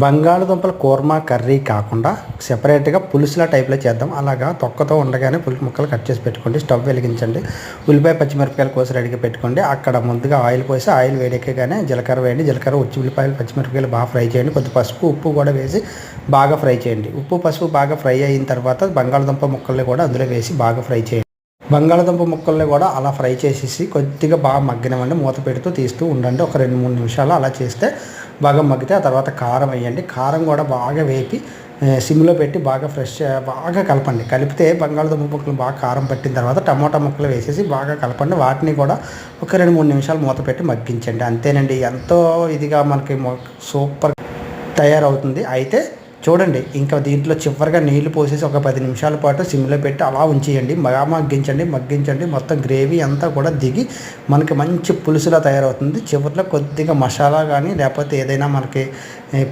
బంగాళదుంపల kurma curry కాకుండా సెపరేట్గా పులుసులా టైప్లో చేద్దాం. అలాగా తొక్కతో ఉండగానే పులుసు ముక్కలు కట్ చేసి పెట్టుకోండి. స్టవ్ వెలిగించండి. ఉల్లిపాయ పచ్చిమిరపకాయలు కోసి రెడీగా పెట్టుకోండి. అక్కడ ముందుగా ఆయిల్ పోసి ఆయిల్ వేడెక్కగానే జీలకర్ర వేయండి. జీలకర్ర ఉచ్చి ఉల్లిపాయలు పచ్చిమిరపకాయలు బాగా ఫ్రై చేయండి. కొద్ది పసుపు ఉప్పు కూడా వేసి బాగా ఫ్రై చేయండి. ఉప్పు పసుపు బాగా ఫ్రై అయిన తర్వాత బంగాళదుంప ముక్కల్ని కూడా అందులో వేసి బాగా ఫ్రై చేయండి. బంగాళదుంప ముక్కల్ని కూడా అలా ఫ్రై చేసేసి కొద్దిగా బాగా మగ్గినవండి. మూత పెడుతూ తీస్తూ ఉండండి. ఒక 2-3 నిమిషాలు అలా చేస్తే బాగా మగ్గితే ఆ తర్వాత కారం వేయండి. కారం కూడా బాగా వేపి సిమ్లో పెట్టి బాగా బాగా కలపండి. కలిపితే బంగాళదుంప ముక్కలు బాగా కారం పట్టిన తర్వాత టమోటా ముక్కలు వేసేసి బాగా కలపండి. వాటిని కూడా ఒక 2-3 నిమిషాలు మూత పెట్టి మగ్గించండి. అంతేనండి, ఎంతో ఇదిగా మనకి సూపర్ తయారవుతుంది. అయితే చూడండి, ఇంకా దీంట్లో చివరిగా నీళ్లు పోసేసి ఒక 10 నిమిషాల పాటు సిమ్లో పెట్టి అలా ఉంచేయండి. బాగా మగ్గించండి. మొత్తం గ్రేవీ అంతా కూడా దిగి మనకి మంచి పులుసులా తయారవుతుంది. చివరిలో కొద్దిగా మసాలా కానీ లేకపోతే ఏదైనా మనకి